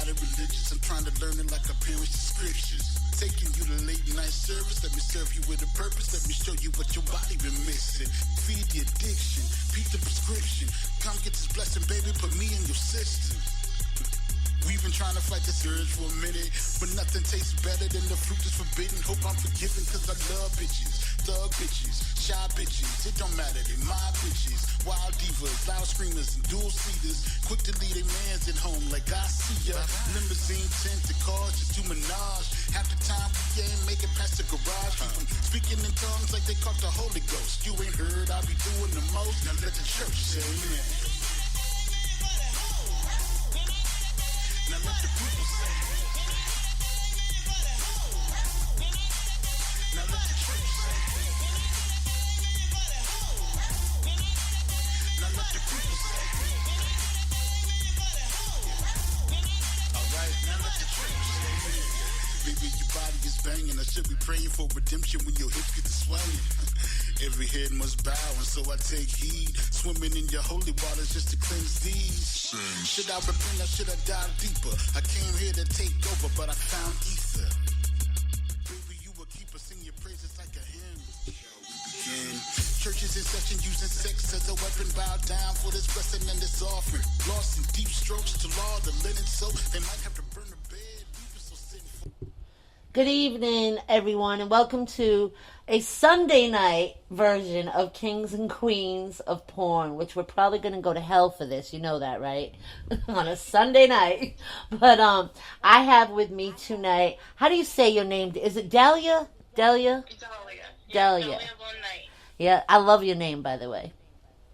Religious, I'm trying to learn it like a parent's scriptures. Taking you to late night service, let me serve you with a purpose. Let me show you what your body been missing. Feed the addiction, beat the prescription. Come get this blessing, baby, put me in your system. We've been trying to fight this urge for a minute, but nothing tastes better than the fruit that's forbidden. Hope I'm forgiven, cause I love bitches, thug bitches, shy bitches. It don't matter, they my bitches. Wild divas, loud screamers, and dual seaters. Quick to lead a man's at home like I see ya. Limousine tinted cars just to menage. Half the time we ain't make it past the garage. Keep them speaking in tongues like they caught the Holy Ghost. You ain't heard, I be doing the most. Now let the church say amen. Now let the people say it. Now let the church say it. Now let the people say it. Alright, now let the church say it. Baby, your body is banging. I should be praying for redemption when your hips get to swaying. Every head must bow, and so I take heed. Swimming in your holy waters just to cleanse these. Should I repent or should I dive deeper? I came here to take over, but I found ether. Baby, you will keep us sing your praises like a hymn. Shall we begin? Churches in session using sex as a weapon. Bow down for this blessing and this offering. Lost in deep strokes to law, the linen soap. They might have to burn the bed. We were so sinful. Good evening, everyone, and welcome to a Sunday night version of Kings and Queens of Porn, which we're probably going to go to hell for this. You know that, right? On a Sunday night. But I have with me tonight, how do you say your name? Is it Dahlia? Dahlia? Dahlia Von Knight. Yeah, I love your name, by the way.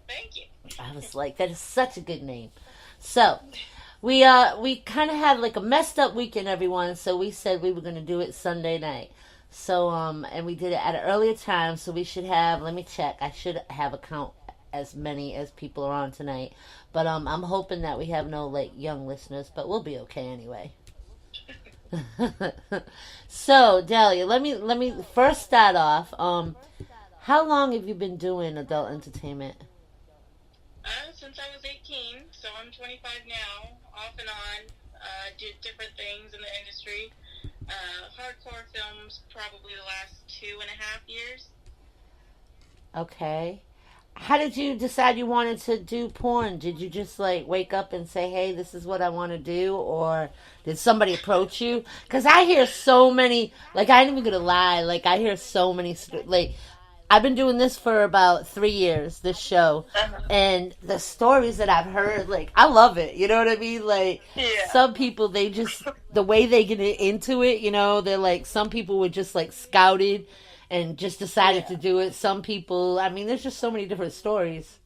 Thank you. I was like, that is such a good name. So, we kind of had like a messed up weekend, everyone, so we said we were going to do it Sunday night. So, and we did it at an earlier time, so we should have, let me check, I should have a count as many as people are on tonight. But I'm hoping that we have no, like, young listeners, but we'll be okay anyway. So, Dahlia, let me first start off. How long have you been doing adult entertainment? Since I was 18, so I'm 25 now, off and on, did different things in the industry. Hardcore films, probably the last 2.5 years. Okay. How did you decide you wanted to do porn? Did you just like wake up and say, hey, this is what I want to do? Or did somebody approach you? Because I hear so many, like, I ain't even going to lie, like, I hear so many, like, I've been doing this for about 3 years, this show, and the stories that I've heard, like, I love it, you know what I mean? Like, some people, they just, the way they get into it, you know, they're like, some people were just, like, scouted and just decided to do it. Some people, I mean, there's just so many different stories.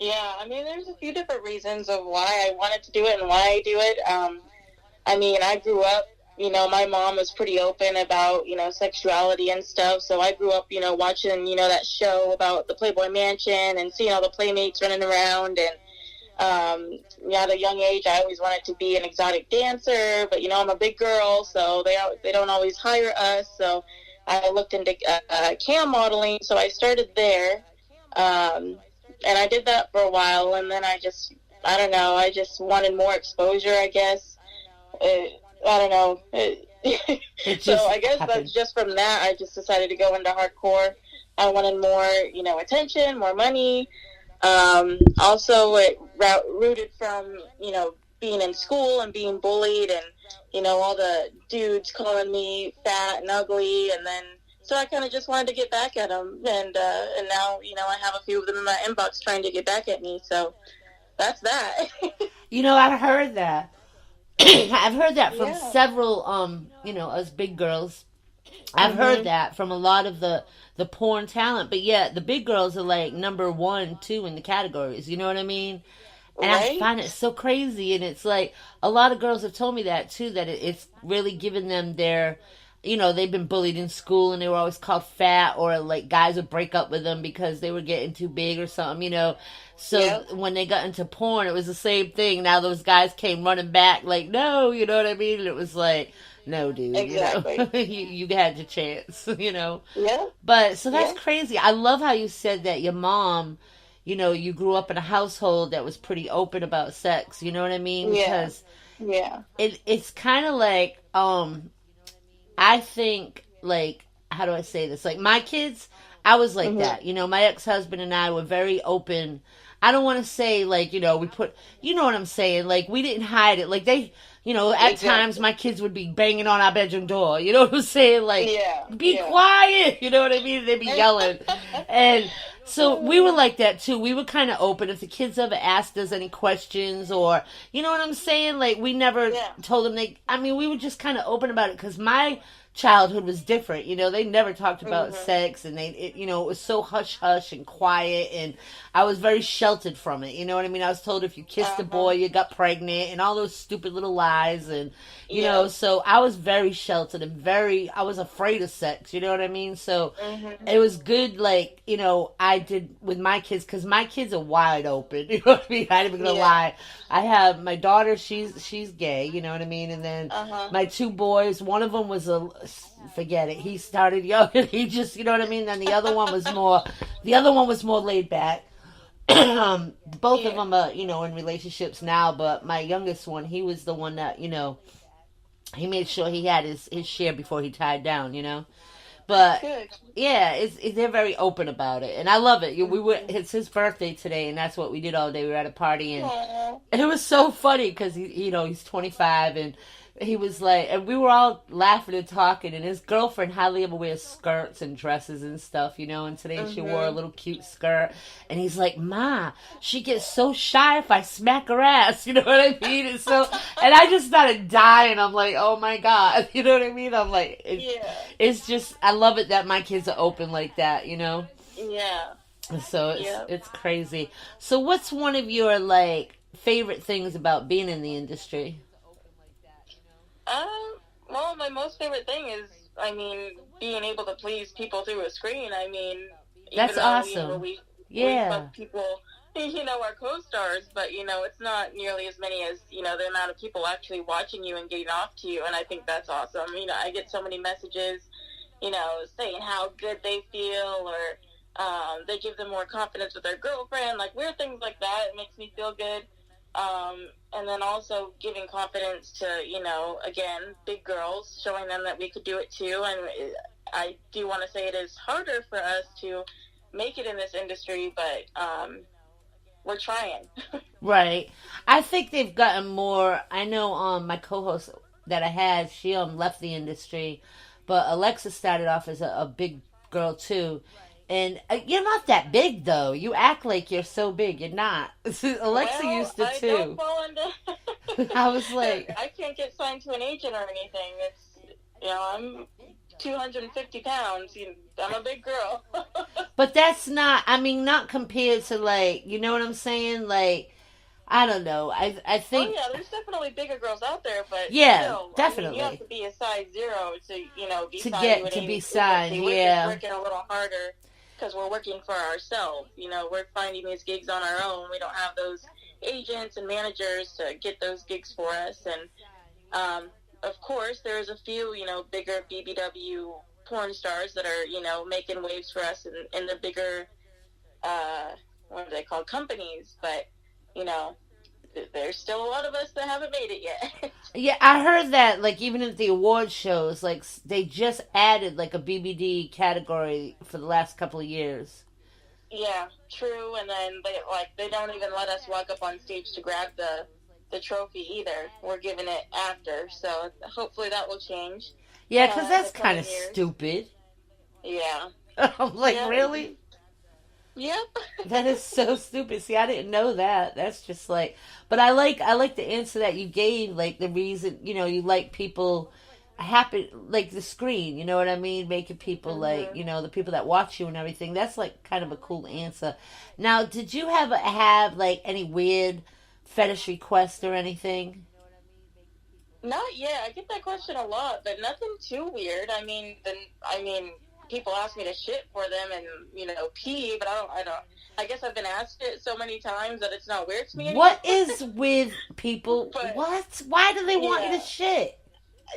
Yeah, I mean, there's a few different reasons of why I wanted to do it and why I do it. I mean, I grew up, you know, my mom was pretty open about, you know, sexuality and stuff. So I grew up, you know, watching, you know, that show about the Playboy Mansion and seeing all the playmates running around. And at a young age, I always wanted to be an exotic dancer. But, you know, I'm a big girl, so they don't always hire us. So I looked into cam modeling. So I started there. And I did that for a while. And then I just wanted more exposure, I guess. I don't know. So I guess that's just from that. I just decided to go into hardcore. I wanted more, you know, attention, more money. Also, it rooted from, you know, being in school and being bullied and, you know, all the dudes calling me fat and ugly. And then, so I kind of just wanted to get back at them. And now, you know, I have a few of them in my inbox trying to get back at me. So that's that. You know, I've heard that. I've heard that from several, you know, us big girls. I've heard that from a lot of the porn talent. But yeah, the big girls are like number 1, 2 in the categories. You know what I mean? And I find it so crazy. And it's like, a lot of girls have told me that too, that it's really given them their, they've been bullied in school and they were always called fat, or like guys would break up with them because they were getting too big or something. So Yep. when they got into porn, it was the same thing. Now those guys came running back like, no, you know what I mean? And it was like, no, dude, Exactly. you had your chance. Yeah. But so that's Yeah. crazy. I love how you said that your mom, you grew up in a household that was pretty open about sex. You know what I mean? Yeah. Because Yeah. it's kind of like I think, like, how do I say this? Like, my kids, I was like Mhm. that. My ex-husband and I were very open. I don't want to say, like, we put, you know what I'm saying? Like, we didn't hide it. Like, at times Exactly. my kids would be banging on our bedroom door. You know what I'm saying? Like, Yeah. be Yeah. quiet. You know what I mean? They'd be yelling. And so we were like that too. We were kind of open. If the kids ever asked us any questions, or, you know what I'm saying? Like, we never Yeah. told them we were just kind of open about it because my childhood was different. They never talked about Mhm. sex, and it was so hush hush and quiet, and I was very sheltered from it. You know what I mean? I was told if you kissed a boy, you got pregnant, and all those stupid little lies, and Yeah. so I was very sheltered and I was afraid of sex. You know what I mean? So Mhm. it was good, like, I did with my kids, because my kids are wide open. You know what I mean? I ain't even gonna Yeah. lie. I have my daughter, she's gay, you know what I mean? And then Uh-huh. my two boys, one of them was forget it. He started young and he just, you know what I mean? Then the other one was more laid back. Both of Yeah. them are, in relationships now, but my youngest one, he was the one that, he made sure he had his share before he tied down. But Good. yeah, they're very open about it, and I love it. Mhm. It's his birthday today, and that's what we did all day. We were at a party, and Aw. it was so funny because he's 25, and he was like, and we were all laughing and talking, and his girlfriend hardly ever wears skirts and dresses and stuff, and today she wore a Mhm. little cute skirt, and he's like, Ma, she gets so shy if I smack her ass, you know what I mean? And I just started dying. I'm like, oh my God, you know what I mean? I'm like, Yeah. it's just, I love it that my kids are open like that. Yeah. So Yep. it's crazy. So what's one of your, like, favorite things about being in the industry? Well, my most favorite thing is, I mean, being able to please people through a screen. I mean, even That's though awesome. we Yeah. fuck people, our co-stars, but it's not nearly as many as the amount of people actually watching you and getting off to you, and I think that's awesome. I get so many messages, saying how good they feel, or they give them more confidence with their girlfriend, like weird things like that. It makes me feel good. And then also giving confidence to, again, big girls, showing them that we could do it too. And I do want to say it is harder for us to make it in this industry, but we're trying. Right. I think they've gotten more. I know my co-host that I had, she left the industry, but Alexa started off as a big girl too. And you're not that big though. You act like you're so big. You're not. Alexa Well, used to I don't too. fall into. I was like, I can't get signed to an agent or anything. It's, I'm 250 pounds. I'm a big girl. but that's not. I mean, not compared to, like, you know what I'm saying? Like, I don't know. I Oh think, yeah, there's definitely bigger girls out there, but yeah, still, I mean, you have definitely to be a size 0 to, be to signed to get an to be agency. signed. We're just Yeah. working a little harder because we're working for ourselves. We're finding these gigs on our own. We don't have those agents and managers to get those gigs for us. And of course, there's a few, bigger BBW porn stars that are, making waves for us in the bigger, what are they called, companies. But, you know, there's still a lot of us that haven't made it yet. Yeah, I heard that, like, even at the award shows, like, they just added, like, a BBD category for the last couple of years. Yeah, true. And then they don't even let us walk up on stage to grab the trophy either. We're giving it after, so hopefully that will change Yeah, because in that's the kind coming of years. stupid. Yeah. I'm like, Yeah. really? Yep. That is so stupid. See, I didn't know that. That's just like, but I like the answer that you gave, like the reason, you like people happy, like the screen, you know what I mean? Making people like, Mhm. the people that watch you and everything. That's like kind of a cool answer. Now, did you have like any weird fetish requests or anything? Not yet. I get that question a lot, but nothing too weird. I mean, people ask me to shit for them and pee, but I don't. I guess I've been asked it so many times that it's not weird to me anymore. What is with people? But What? Why do they want you to yeah, shit?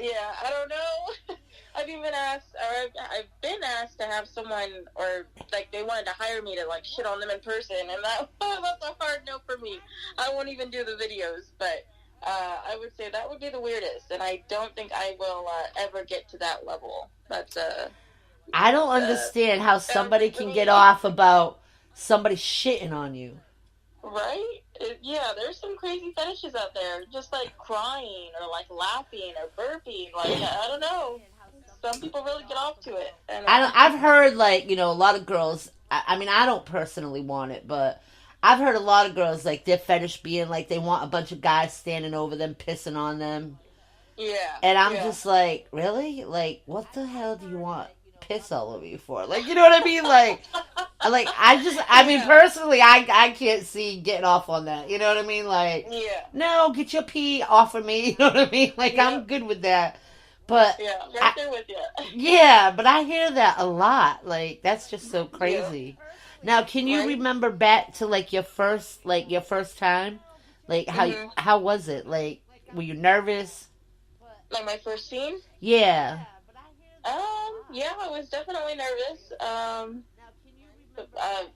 yeah, I don't know. I've even asked, or I've been asked to have someone, or like they wanted to hire me to like shit on them in person, and that's a hard no for me. I won't even do the videos, but I would say that would be the weirdest, and I don't think I will ever get to that level. That's I don't understand how somebody can get off about somebody shitting on you. right? Yeah, there's some crazy fetishes out there, just like crying or like laughing or burping. Like I don't know. Some people really get off to it. And, I've heard like a lot of girls. I mean, I don't personally want it, but I've heard a lot of girls like their fetish being like they want a bunch of guys standing over them, pissing on them. yeah, And I'm just like, really? Like, what the hell do you want piss all over you for? Like, you know what I mean? Like I mean, personally, I can't see getting off on that. You know what I mean? Like, yeah, no, get your pee off of me. You know what I mean? Like, yeah. I'm good with that. But Yeah, right there with you. yeah, but I hear that a lot. Like, that's just so crazy. Yeah. Now, can you remember back to like your first time? Like, how was it? Like, were you nervous? Like my first scene? Yeah. Yeah, I was definitely nervous.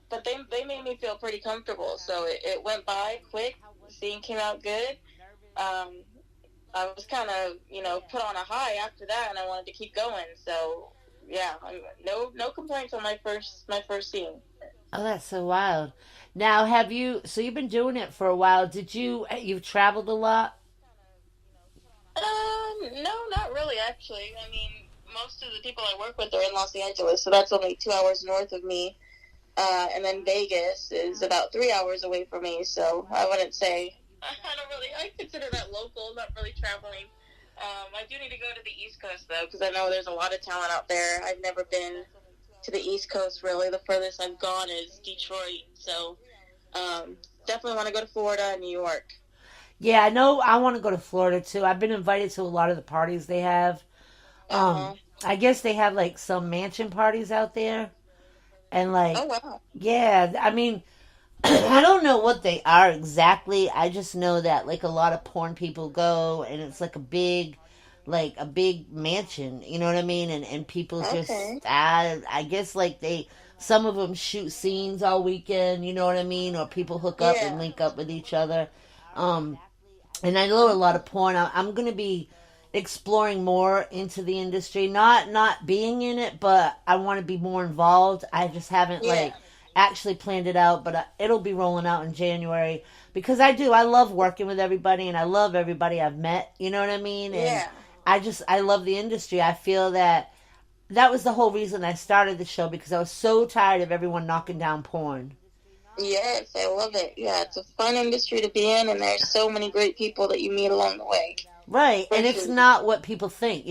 But they made me feel pretty comfortable, so it went by quick. The scene came out good. I was kind of, put on a high after that, and I wanted to keep going. So, yeah, no complaints on my first scene. Oh, that's so wild. Now, so you've been doing it for a while. You've traveled a lot? No, not really, actually. I mean, most of the people I work with are in Los Angeles, so that's only 2 hours north of me. And then Vegas is about 3 hours away from me, so I wouldn't say... I consider that local, not really traveling. I do need to go to the East Coast, though, because I know there's a lot of talent out there. I've never been to the East Coast, really. The furthest I've gone is Detroit, so definitely want to go to Florida and New York. Yeah, I know I want to go to Florida, too. I've been invited to a lot of the parties they have. I guess they have, like, some mansion parties out there. And, like, oh, wow. Yeah, I mean... I don't know what they are exactly. I just know that like a lot of porn people go and it's like a big mansion, you know what I mean? And people just, I guess like some of them shoot scenes all weekend, you know what I mean? Or people hook up and link up with each other. And I know a lot of porn. I'm going to be exploring more into the industry, not being in it, but I want to be more involved. I just haven't actually planned it out, but it'll be rolling out in January because I love working with everybody and I love everybody I've met, you know what I mean? And I love the industry. I feel that was the whole reason I started the show because I was so tired of everyone knocking down porn. Yes, I love it. Yeah, it's a fun industry to be in and there's so many great people that you meet along the way. Right, and it's not what people think.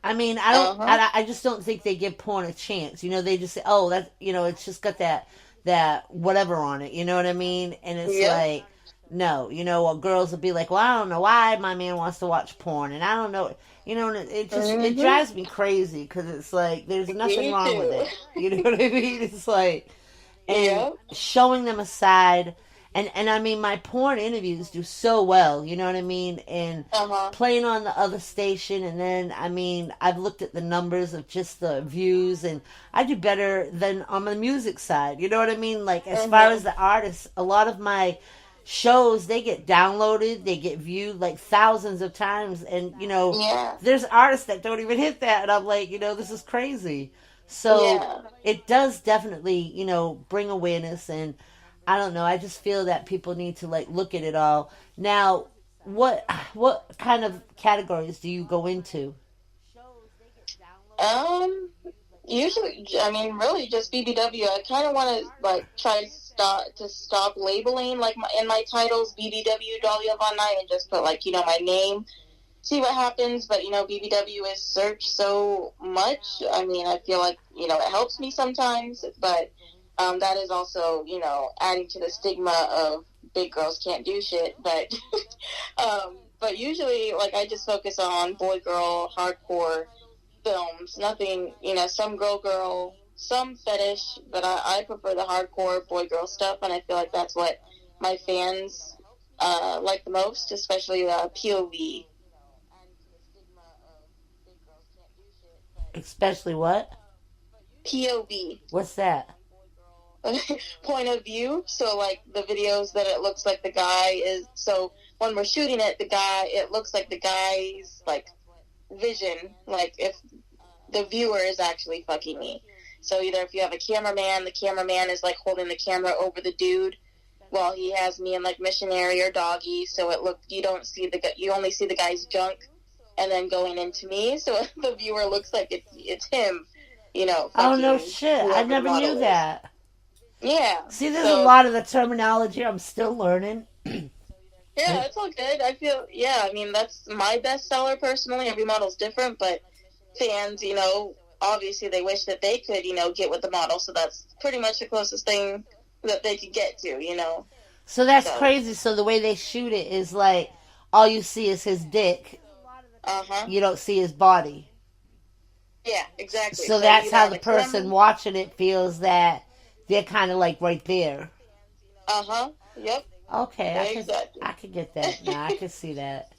I just don't think they give porn a chance. They just say, oh, that, it's just got that whatever on it. You know what I mean? And it's like, no, or girls will be like, well, I don't know why my man wants to watch porn, and I don't know, and it drives me crazy because it's like there's nothing wrong with it. You know what I mean? It's like, and showing them a side. And I mean, my porn interviews do so well, you know what I mean? And playing on the other station, and then, I mean, I've looked at the numbers of just the views, and I do better than on the music side, you know what I mean? Like, as far as the artists, a lot of my shows, they get downloaded, they get viewed, like, thousands of times, and, there's artists that don't even hit that, and I'm like, this is crazy. So, it does definitely, bring awareness, and I don't know. I just feel that people need to like look at it all. Now, what kind of categories do you go into? Usually, I mean, really just BBW. I kind of want to like try to stop labeling like in my titles BBW Dahlia Von Knight and just put like my name. See what happens, but BBW is searched so much. I mean, I feel like it helps me sometimes, but. That is also, adding to the stigma of big girls can't do shit. But But usually, like, I just focus on boy-girl, hardcore films. Nothing, some girl, some fetish, but I prefer the hardcore boy-girl stuff, and I feel like that's what my fans like the most, especially POV. Especially what? POV. What's that? Point of view. So, like, the videos that it looks like the guy is... So, when we're shooting it, it looks like the guy's, like, vision. Like, if the viewer is actually fucking me. So, either if you have a cameraman, the cameraman is, like, holding the camera over the dude while he has me in, like, missionary or doggy. So, you only see the guy's junk and then going into me. So, the viewer looks like it's him, Oh, no shit. I never knew that. Yeah. See, there's a lot of the terminology I'm still learning. Yeah, it's all good. I feel, I mean, that's my best seller personally. Every model's different, but fans, obviously they wish that they could, get with the model. So that's pretty much the closest thing that they could get to, So that's crazy. So the way they shoot it is like, all you see is his dick. Uh-huh. You don't see his body. Yeah, exactly. So that's how the person watching it feels that they're kind of like right there. Uh-huh. Yep. Okay, I could get that now. I could see that.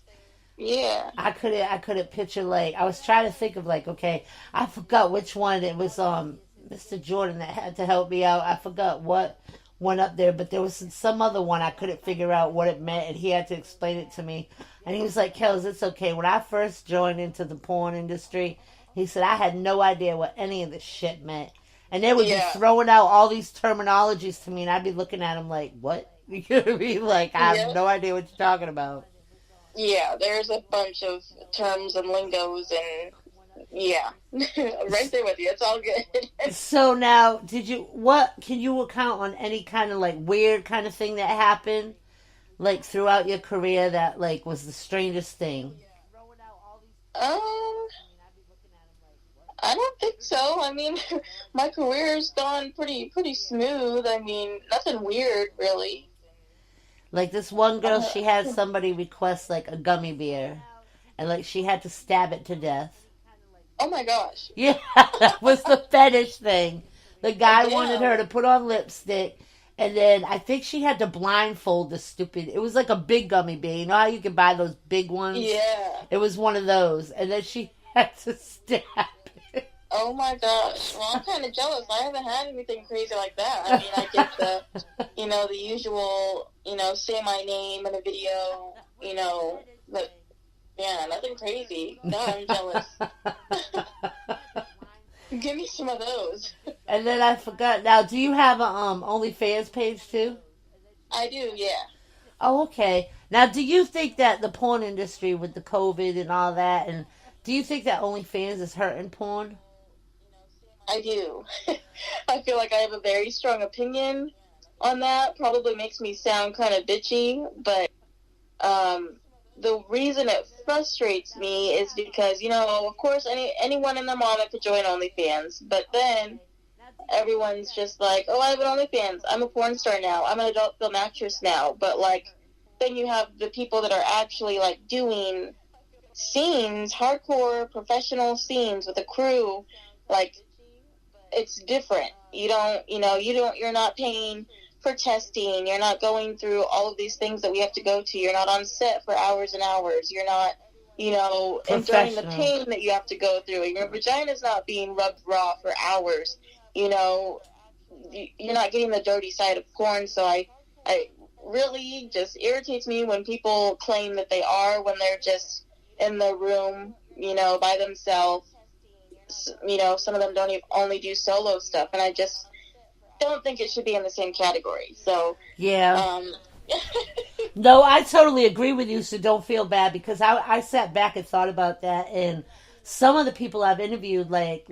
Yeah. I couldn't picture, like, I was trying to think of, like, okay, I forgot which one. It was Mr. Jordan that had to help me out. I forgot what one up there, but there was some other one I couldn't figure out what it meant, and he had to explain it to me. And he was like, Kels, it's okay. When I first joined into the porn industry, he said, I had no idea what any of this shit meant. And they would be throwing out all these terminologies to me, and I'd be looking at them like, what? You know what I mean? Like, I have no idea what you're talking about. Yeah, there's a bunch of terms and lingos, and right there with you. It's all good. So now, can you account on any kind of, like, weird kind of thing that happened, like, throughout your career that, like, was the strangest thing? I don't think so. I mean, my career's gone pretty smooth. I mean, nothing weird, really. Like, this one girl, she had somebody request, like, a gummy bear. And, like, she had to stab it to death. Oh, my gosh. Yeah, that was the fetish thing. The guy wanted her to put on lipstick. And then I think she had to blindfold the stupid... It was like a big gummy bear. You know how you can buy those big ones? Yeah. It was one of those. And then she had to stab it. Oh, my gosh. Well, I'm kind of jealous. I haven't had anything crazy like that. I mean, I get the usual, say my name in a video, but, yeah, nothing crazy. No, I'm jealous. Give me some of those. And then I forgot. Now, do you have a OnlyFans page, too? I do, yeah. Oh, okay. Now, do you think that the porn industry with the COVID and all that, and do you think that OnlyFans is hurting porn? I do. I feel like I have a very strong opinion on that. Probably makes me sound kind of bitchy, but the reason it frustrates me is because, of course, anyone and their mama could join OnlyFans, but then everyone's just like, oh, I have an OnlyFans. I'm a porn star now. I'm an adult film actress now. But, like, then you have the people that are actually, like, doing scenes, hardcore professional scenes with a crew. Like, it's different. You're not paying for testing. You're not going through all of these things that we have to go to. You're not on set for hours and hours. You're not, enduring the pain that you have to go through. Your vagina's not being rubbed raw for hours. You're not getting the dirty side of porn. So I really just irritates me when people claim that they are when they're just in the room, by themselves. Some of them don't even only do solo stuff, and I just don't think it should be in the same category. So yeah. No, I totally agree with you, so don't feel bad, because I sat back and thought about that, and some of the people I've interviewed, like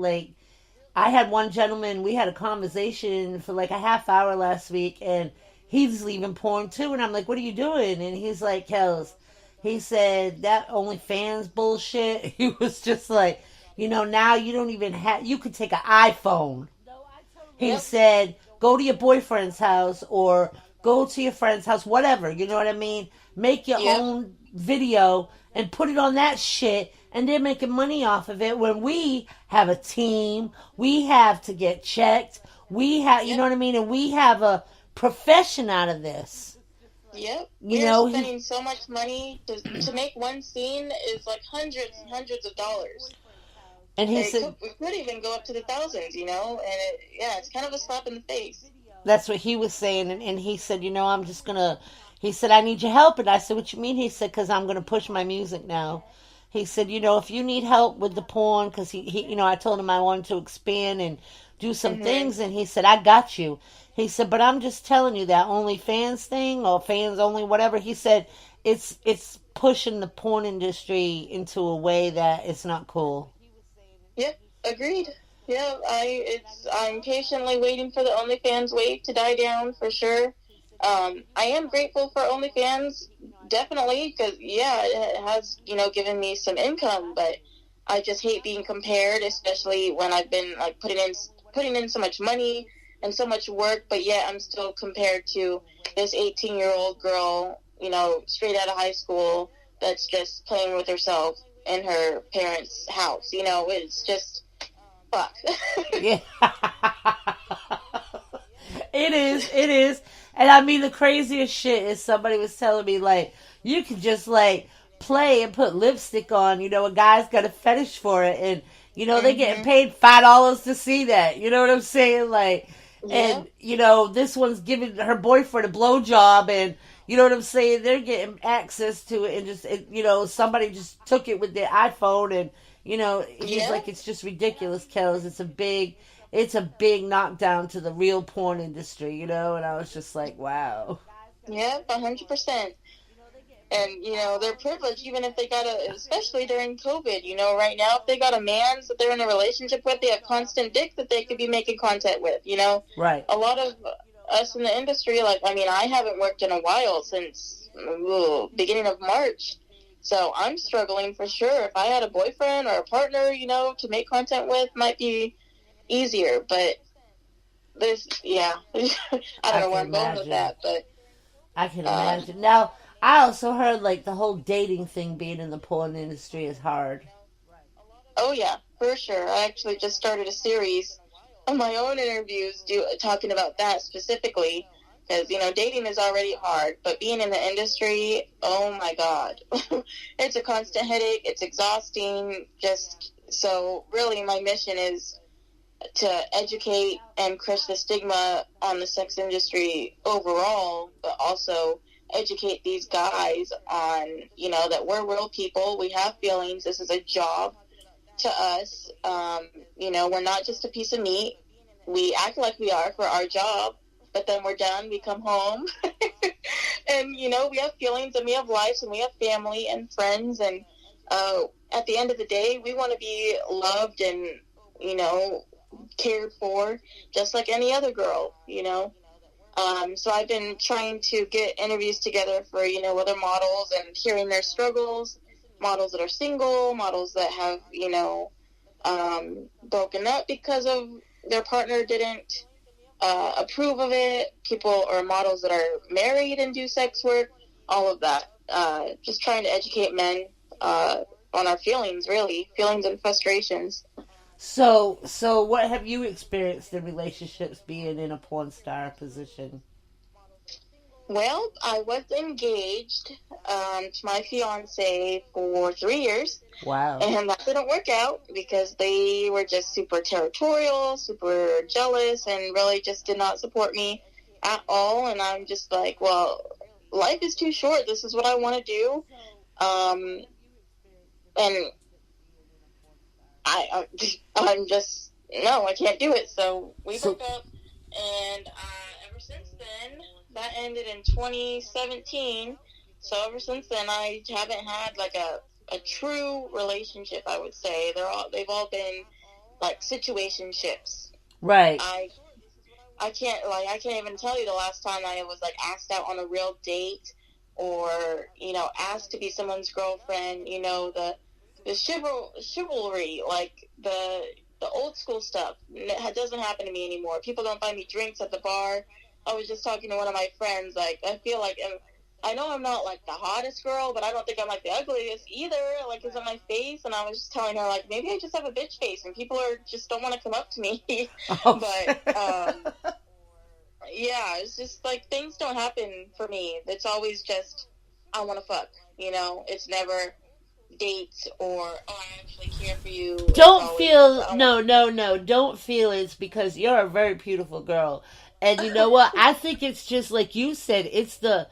I had one gentleman, we had a conversation for like a half hour last week, and he's leaving porn too, and I'm like, what are you doing? And he's like, Kels, he said, that OnlyFans bullshit, he was just like, now you don't even have, you could take an iPhone. He said, go to your boyfriend's house or go to your friend's house, whatever, you know what I mean? Make your Yep. own video and put it on that shit, and they're making money off of it. When we have a team, we have to get checked, we have, you know what I mean? And we have a profession out of this. Yep. You We're know, spending so much money to make one scene is like hundreds and hundreds of dollars. and he said, We could even go up to the thousands, you know, and it's kind of a slap in the face. that's what he was saying. And he said, you know, I'm just going to, he said, I need your help. And I said, what you mean? He said, because I'm going to push my music now. He said, you know, if you need help with the porn, because he, you know, I told him I wanted to expand and do some things. And he said, I got you. He said, but I'm just telling you that OnlyFans thing or fans only, whatever. He said, it's pushing the porn industry into a way that it's not cool. Yep, agreed. Yeah, I'm patiently waiting for the OnlyFans wave to die down for sure. I am grateful for OnlyFans, definitely, because it has, you know, given me some income, but I just hate being compared, especially when I've been like putting in so much money and so much work, but yet I'm still compared to this 18-year-old girl, you know, straight out of high school that's just playing with herself in her parents' house. You know, it's just fuck. Yeah. It is. And I mean, the craziest shit is somebody was telling me, like, you can just, like, play and put lipstick on. You know, a guy's got a fetish for it. And, you know, they getting paid $5 to see that. You know what I'm saying? Like, and, you know, this one's giving her boyfriend a blowjob. And, you know what I'm saying? They're getting access to it. And just, you know, somebody just took it with their iPhone. And, you know, he's like, it's just ridiculous, Kells. It's a big knockdown to the real porn industry, you know? And I was just like, wow. Yep, 100%. And, you know, they're privileged even if they got especially during COVID, you know, right now, if they got a man that they're in a relationship with, they have constant dick that they could be making content with, you know? Right. A lot of us in the industry, like, I mean, I haven't worked in a while since beginning of March. So I'm struggling for sure. If I had a boyfriend or a partner, you know, to make content with, might be easier. But this, I don't know where I'm going with that. But I can imagine. Now, I also heard, like, the whole dating thing being in the porn industry is hard. Oh, yeah, for sure. I actually just started a series of my own interviews talking about that specifically. Because, you know, dating is already hard, but being in the industry, oh my God. It's a constant headache. It's exhausting. So really my mission is to educate and crush the stigma on the sex industry overall, but also educate these guys on, you know, that we're real people. We have feelings. This is a job to us. You know, we're not just a piece of meat. We act like we are for our job. But then we're done, we come home, and, you know, we have feelings, and we have lives, and we have family and friends, and at the end of the day, we want to be loved and, you know, cared for, just like any other girl, you know. So I've been trying to get interviews together for, you know, other models and hearing their struggles, models that are single, models that have, you know, broken up because of their partner didn't approve of it, people or models that are married and do sex work, all of that. Just trying to educate men on our feelings, really, feelings and frustrations. So what have you experienced in relationships being in a porn star position? Well, I was engaged to my fiance for 3 years. Wow. And that didn't work out because they were just super territorial, super jealous, and really just did not support me at all. And I'm just like, well, life is too short. This is what I want to do. And I'm just, no, I can't do it. So we broke up. And ever since then, that ended in 2017. So ever since then, I haven't had like a true relationship, I would say. They've all been like situationships. Right. I can't even tell you the last time I was like asked out on a real date or, you know, asked to be someone's girlfriend, you know, the chivalry, like the old school stuff. It doesn't happen to me anymore. People don't buy me drinks at the bar. I was just talking to one of my friends. Like, I feel like, and I know I'm not like the hottest girl, but I don't think I'm like the ugliest either. Like, it's on my face, and I was just telling her like maybe I just have a bitch face, and people are just don't want to come up to me. Oh. But yeah, it's just like things don't happen for me. It's always just I want to fuck. You know, it's never dates or oh I actually care for you. Don't feel no. Don't feel it's because you're a very beautiful girl, and you know what? I think it's just like you said. It's the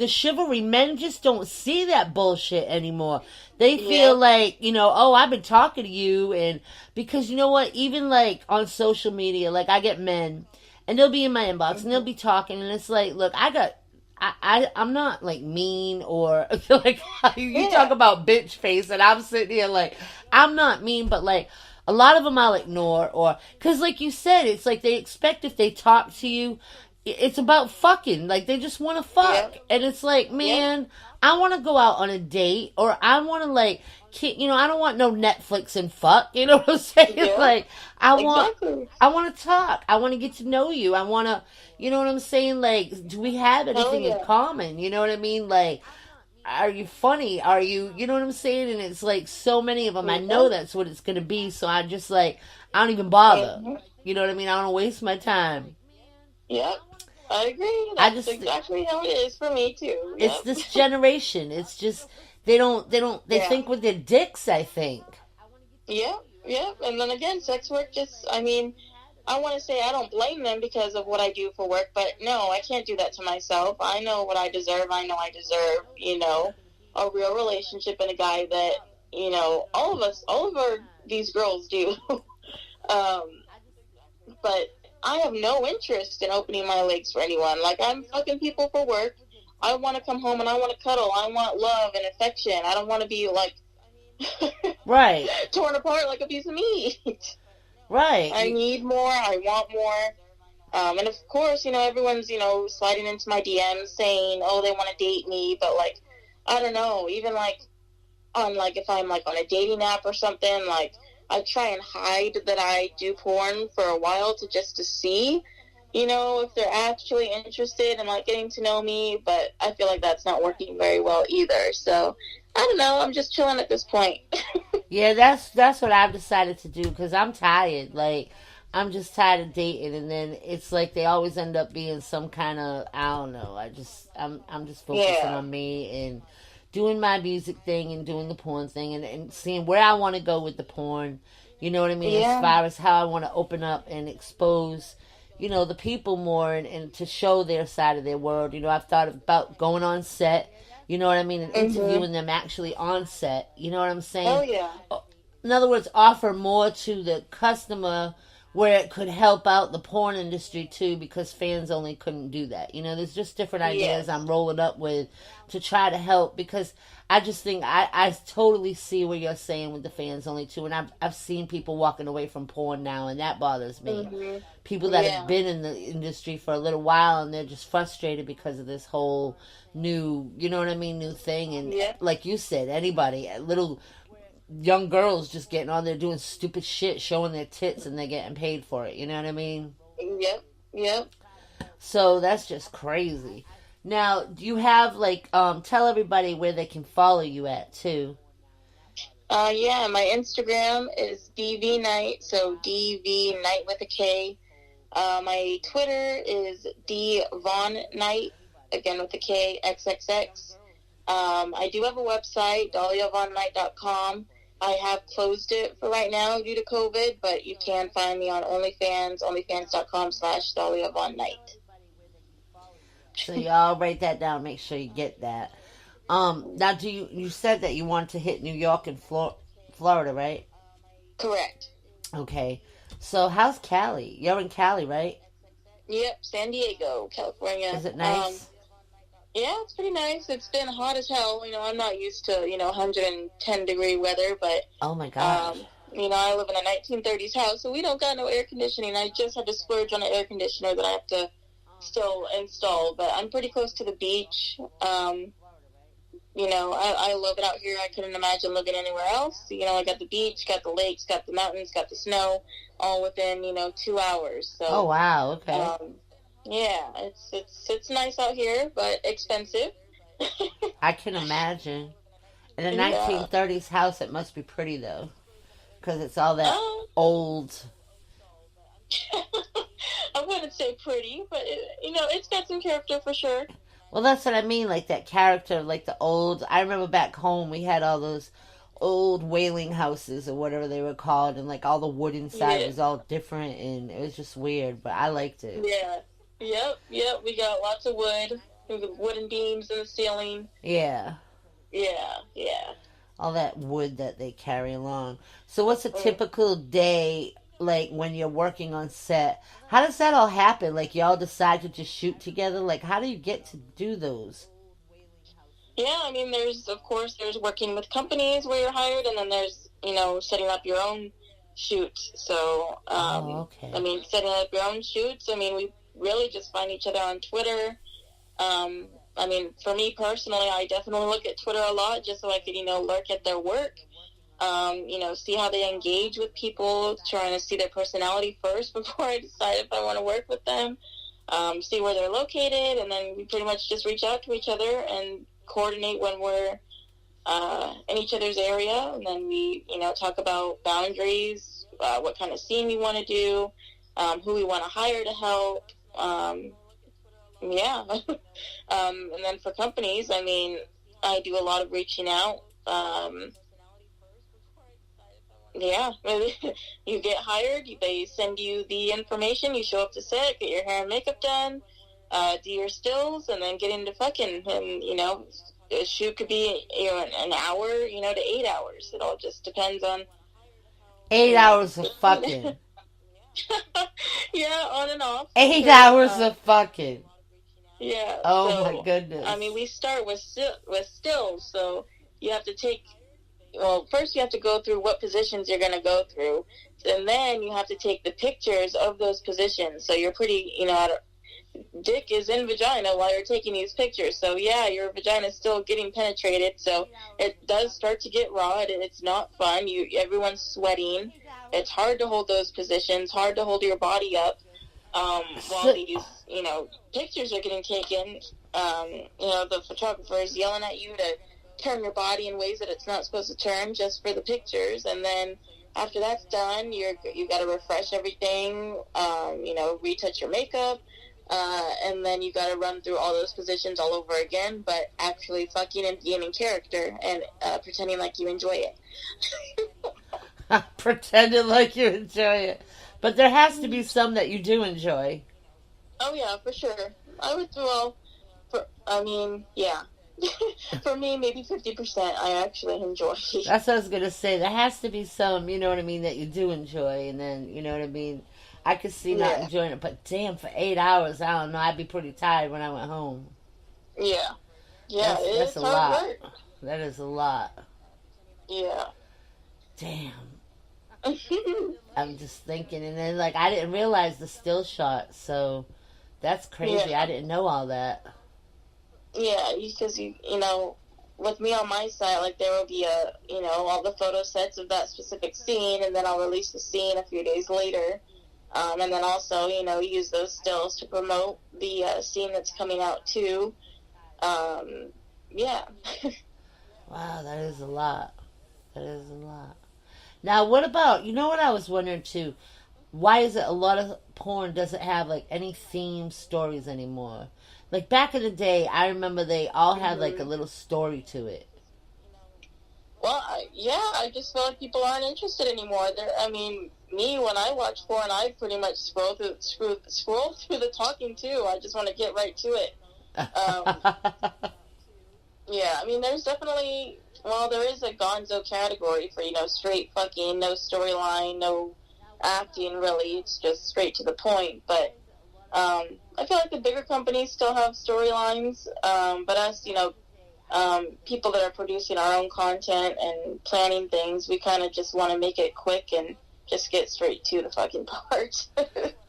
chivalry. Men just don't see that bullshit anymore. They feel like, you know, oh, I've been talking to you, and because you know what? Even like on social media, like I get men, and they'll be in my inbox, and they'll be talking, and it's like, look, I'm not like mean or like you talk about bitch face, and I'm sitting here like I'm not mean, but like a lot of them I'll ignore, or because like you said, it's like they expect if they talk to you, it's about fucking, like they just want to fuck, and it's like, man, I want to go out on a date, or I want to like, you know, I don't want no Netflix and fuck, you know what I'm saying? Like I want to talk, I want to get to know you, I want to, you know what I'm saying? Like, do we have anything in common? You know what I mean? Like, are you funny? Are you, you know what I'm saying? And it's like so many of them, I know that's what it's going to be. So I just like, I don't even bother. You know what I mean? I don't waste my time. Yep. I agree. That's exactly how it is for me too. Yep. It's this generation. It's just, they think with their dicks, I think. Yep. And then again, sex work just, I mean, I want to say I don't blame them because of what I do for work, but no, I can't do that to myself. I know what I deserve. I know I deserve, you know, a real relationship and a guy that, you know, all of these girls do. But I have no interest in opening my legs for anyone. Like, I'm fucking people for work. I want to come home and I want to cuddle. I want love and affection. I don't want to be like right torn apart like a piece of meat. Right. I need more. I want more. And of course, you know, everyone's, you know, sliding into my DMs saying, oh, they want to date me. But, like, I don't know. Even, like, on, like, if I'm, like, on a dating app or something, like, I try and hide that I do porn for a while to see, you know, if they're actually interested in, like, getting to know me. But I feel like that's not working very well either. So, I don't know. I'm just chilling at this point. Yeah, that's what I've decided to do because I'm tired. Like, I'm just tired of dating, and then it's like they always end up being some kind of, I don't know. I'm just focusing on me and doing my music thing and doing the porn thing and seeing where I want to go with the porn. You know what I mean? As far as how I want to open up and expose, you know, the people more and to show their side of their world. You know, I've thought about going on set. You know what I mean? And interviewing them actually on set. You know what I'm saying? Oh, yeah. In other words, offer more to the customer where it could help out the porn industry too, because fans only couldn't do that. You know, there's just different ideas I'm rolling up with to try to help, because I just think I totally see what you're saying with the fans only too. And I've seen people walking away from porn now, and that bothers me. People that have been in the industry for a little while, and they're just frustrated because of this whole new, you know what I mean, new thing. And like you said, anybody, little young girls just getting on there doing stupid shit, showing their tits, and they're getting paid for it. You know what I mean? Yep. So that's just crazy. Now, do you have, like, tell everybody where they can follow you at, too? Yeah, my Instagram is DV Knight, so DV Knight with a K. My Twitter is D Von Knight, again with a K, XXX. I do have a website, DahliaVonKnight.com. I have closed it for right now due to COVID, but you can find me on OnlyFans, onlyfans.com/Dahlia Von Knight. So y'all write that down, make sure you get that. Now, you said that you wanted to hit New York and Florida, right? Correct. Okay. So how's Cali? You're in Cali, right? Yep, San Diego, California. Is it nice? Yeah, it's pretty nice. It's been hot as hell. You know, I'm not used to, 110-degree weather, but... Oh, my gosh. I live in a 1930s house, so we don't got no air conditioning. I just had to splurge on an air conditioner that I have to still install, but I'm pretty close to the beach. I love it out here. I couldn't imagine living anywhere else. I got the beach, got the lakes, got the mountains, got the snow, all within, 2 hours. So, oh, wow, okay. Yeah, it's nice out here, but expensive. I can imagine. In a Yeah. 1930s house, it must be pretty though, because it's all that Um, old. I wouldn't say pretty, but it's got some character for sure. Well, that's what I mean, like that character, like the old. I remember back home, we had all those old whaling houses or whatever they were called, and like all the wood inside Yeah. was all different, and it was just weird, but I liked it. Yeah. Yep. Yep. We got lots of wood, with wooden beams in the ceiling. Yeah, Yeah. Yeah. all that wood that they carry along. So, what's a Mm. typical day like when you're working on set? How does that all happen? Like, y'all decide to just shoot together? Like, how do you get to do those? Yeah. I mean, there's working with companies where you're hired, and then there's setting up your own shoots. So, Oh, I okay. mean, setting up your own shoots. I mean, we really just find each other on Twitter. I mean, for me personally, I definitely look at Twitter a lot just so I could, lurk at their work. See how they engage with people, trying to see their personality first before I decide if I want to work with them. See where they're located, and then we pretty much just reach out to each other and coordinate when we're in each other's area, and then we, talk about boundaries, what kind of scene we want to do, who we want to hire to help. Yeah. And then for companies, I mean, I do a lot of reaching out. Yeah, you get hired, they send you the information, you show up to set, get your hair and makeup done, do your stills, and then get into fucking. And, a shoot could be, an hour, to 8 hours. It all just depends on, Eight you know, hours of fucking. yeah, on and off, for 8 sure. hours of fucking. Yeah, Oh my so, goodness. I mean, we start with stills, so you have to take, well, first you have to go through what positions you're going to go through, and then you have to take the pictures of those positions. So you're pretty, dick is in vagina while you're taking these pictures. So yeah, your vagina is still getting penetrated. So it does start to get raw. It's not fun. Everyone's sweating. It's hard to hold those positions. Hard to hold your body up while So, these pictures are getting taken. The photographer is yelling at you to turn your body in ways that it's not supposed to turn just for the pictures, and then after that's done, you got to refresh everything, retouch your makeup, and then you got to run through all those positions all over again, but actually fucking and being in character and pretending like you enjoy it. pretending like you enjoy it. But there has to be some that you do enjoy. Oh yeah, for sure. I would well, I mean, yeah. For me, maybe 50% I actually enjoy. That's what I was gonna say. There has to be some, you know what I mean, that you do enjoy, and then you know what I mean. I could see not Yeah, enjoying it, but damn, for 8 hours, I don't know. I'd be pretty tired when I went home. yeah, yeah. That's a It's hard lot. work. That is a lot. Yeah. Damn. I'm just thinking, and then like I didn't realize the still shot, so that's crazy. I Yeah, didn't know all that. yeah. Because with me on my site, like there will be all the photo sets of that specific scene, and then I'll release the scene a few days later, and then also use those stills to promote the scene that's coming out too. Yeah. Wow, that is a lot. That is a lot. Now, what about, you know what I was wondering too? Why is it a lot of porn doesn't have like any theme stories anymore? Like back in the day, I remember they all had like a Hmm. little story to it. Well, yeah, I just feel like people aren't interested anymore. I mean, me when I watch porn, I pretty much scroll through the talking too. I just want to get right to it. Um, yeah, I mean, there's definitely, well, there is a gonzo category for straight fucking, no storyline, no acting really. It's just straight to the point. But I feel like the bigger companies still have storylines, but us, people that are producing our own content and planning things, we kind of just want to make it quick and just get straight to the fucking part.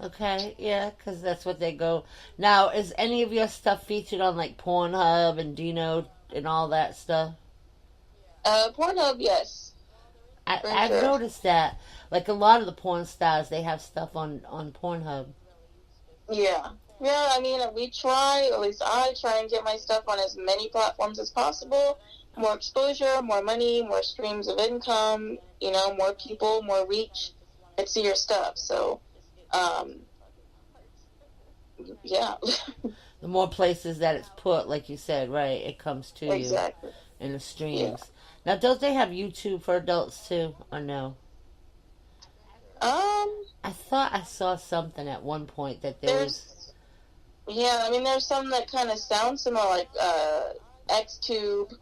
Okay, yeah, because that's what they go. Now, is any of your stuff featured on like Pornhub and Dino and all that stuff? Pornhub, yes, for I've sure. noticed that. Like a lot of the porn stars, they have stuff on Pornhub. Yeah. Yeah, I mean, we try, at least I try and get my stuff on as many platforms as possible. More exposure, more money, more streams of income, more people, more reach that see your stuff. So, um, yeah, The more places that it's put, like you said, right, it comes to you exactly. in the Yeah. streams. Now, don't they have YouTube for adults too, or no? Um, I thought I saw something at one point that there was. yeah, I mean, there's some that kind of sound similar, like, XTube,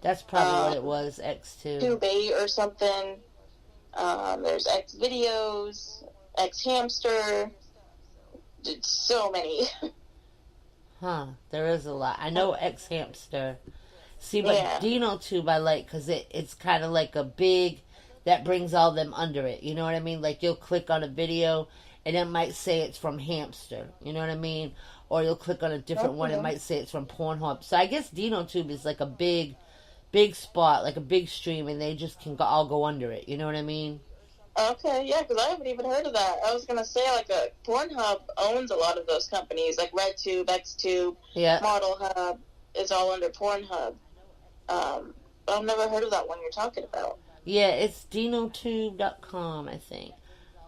That's probably what um, it was, X2. Tube 8 or something. There's X Videos, X Hamster. So many. Huh, there is a lot. I know X Hamster. See, but Yeah. DinoTube I like because it's kind of like a big, that brings all them under it. You know what I mean? Like you'll click on a video and it might say it's from Hamster. You know what I mean? Or you'll click on a different one, it might say it's from Pornhub. So I guess DinoTube is like a big spot, like a big stream, and they just can all go under it. You know what I mean? Okay, yeah, because I haven't even heard of that. I was gonna say like a Pornhub owns a lot of those companies, like RedTube, XTube, Yeah. Model Hub is all under Pornhub. But I've never heard of that one you're talking about. Yeah, it's dinotube.com, I think.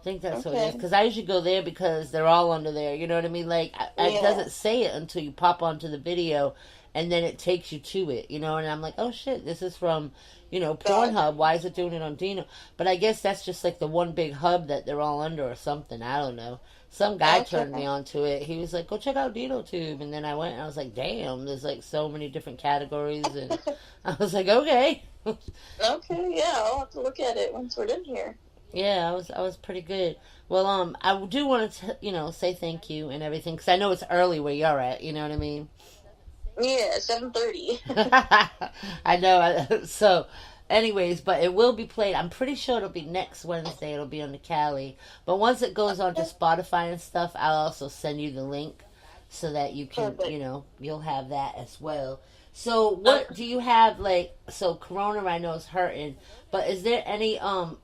I think that's what it is. Okay. Because I usually go there because they're all under there. You know what I mean? Like, it Yeah. doesn't say it until you pop onto the video, and then it takes you to it, you know? And I'm like, oh shit, this is from, Pornhub. Why is it doing it on Dino? But I guess that's just like the one big hub that they're all under or something. I don't know. Some guy turned me onto it. He was like, go check out DinoTube. And then I went and I was like, damn, there's like so many different categories. And I was like, okay. Okay, yeah, I'll have to look at it once we're in here. Yeah, I was pretty good. Well, I do want to, say thank you and everything because I know it's early where you're at. You know what I mean? Yeah, 7:30. I know. So, anyways, but it will be played. I'm pretty sure it'll be next Wednesday. It'll be on the Cali. But once it goes on to Spotify and stuff, I'll also send you the link so that you can, Perfect. you'll have that as well. So, what do you have So, Corona, I know is hurting, but is there any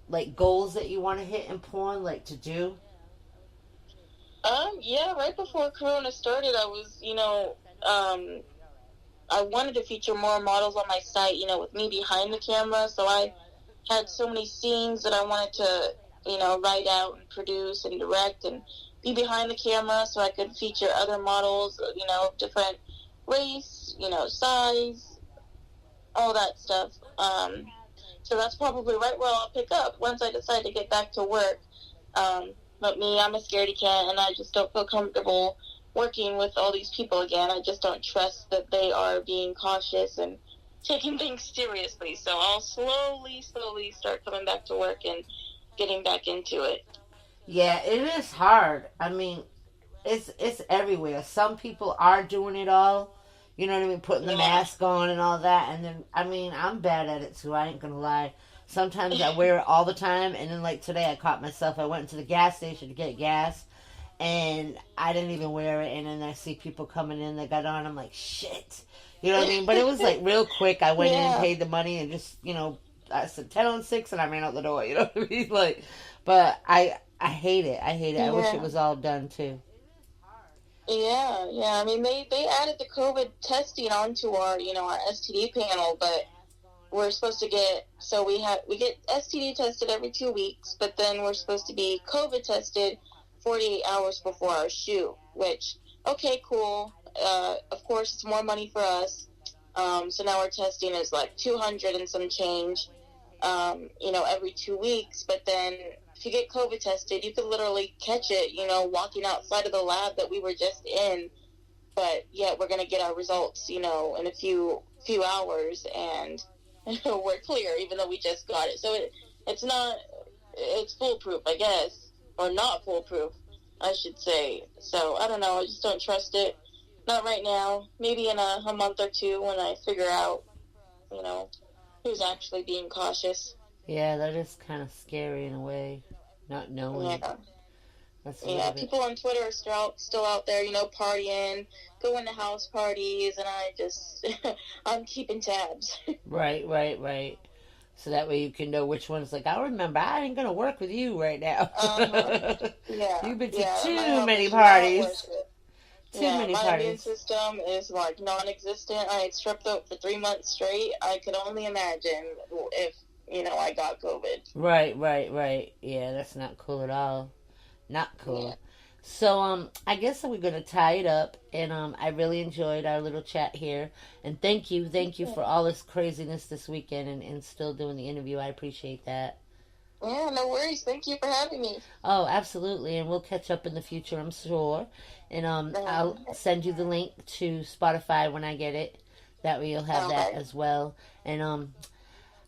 like goals that you want to hit in porn, like to do? Yeah, right before Corona started, I was, I wanted to feature more models on my site, with me behind the camera. So I had so many scenes that I wanted to, write out and produce and direct and be behind the camera so I could feature other models, different race, size, all that stuff. So that's probably right where I'll pick up once I decide to get back to work. But me, I'm a scaredy cat, and I just don't feel comfortable working with all these people again. I just don't trust that they are being cautious and taking things seriously. So I'll slowly start coming back to work and getting back into it. Yeah, it is hard. I mean, it's everywhere. Some people are doing it all. You know what I mean? Putting the mask on and all that. And then, I mean, I'm bad at it too. I ain't gonna lie. Sometimes I wear it all the time. And then, like today, I caught myself. I went into the gas station to get gas. And I didn't even wear it. And then I see people coming in. They got on. I'm like, shit. You know what I mean? But it was like real quick. I went in and paid the money and just, I said 10 on 6 and I ran out the door. You know what I mean? Like, but I hate it. I hate it. I wish it was all done too. Yeah. I mean, they added the COVID testing onto our, our STD panel, but we're supposed to get, so we get STD tested every 2 weeks, but then we're supposed to be COVID tested 48 hours before our shoot, which, okay, cool. Of course, it's more money for us. So now our testing is like 200 and some change, every 2 weeks. But then if you get COVID tested, you could literally catch it, walking outside of the lab that we were just in. But yet we're going to get our results, in a few hours, and we're clear, even though we just got it. So it's foolproof, I guess. Or not foolproof, I should say. So, I don't know, I just don't trust it. Not right now. Maybe in a month or two when I figure out, who's actually being cautious. Yeah, that is kind of scary in a way, not knowing. Yeah. Yeah, people on Twitter are still out there, partying, going to house parties, and I just, I'm keeping tabs. Right. So that way you can know which one's like, I remember, I ain't going to work with you right now. Yeah. You've been to my too health many is not parties. worth it. many my immune parties. system is like non-existent. I had strep throat for 3 months straight. I could only imagine if I got COVID. Right. Yeah, that's not cool at all. Not cool. Yeah. So I guess we're gonna tie it up, and I really enjoyed our little chat here, and thank you for all this craziness this weekend, and still doing the interview. I appreciate that. Yeah, no worries. Thank you for having me. Oh, absolutely, and we'll catch up in the future, I'm sure. And I'll send you the link to Spotify when I get it. That way you'll have that as well. And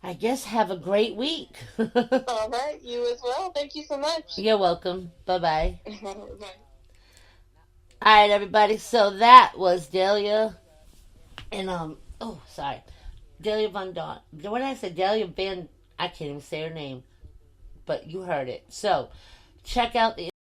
I guess have a great week. All right, you as well. Thank you so much. You're welcome. Bye-bye. Bye. All right, everybody. So that was Dahlia, and Dahlia Von Dawn. What did I say? Dahlia Van. I can't even say her name, but you heard it. So check out the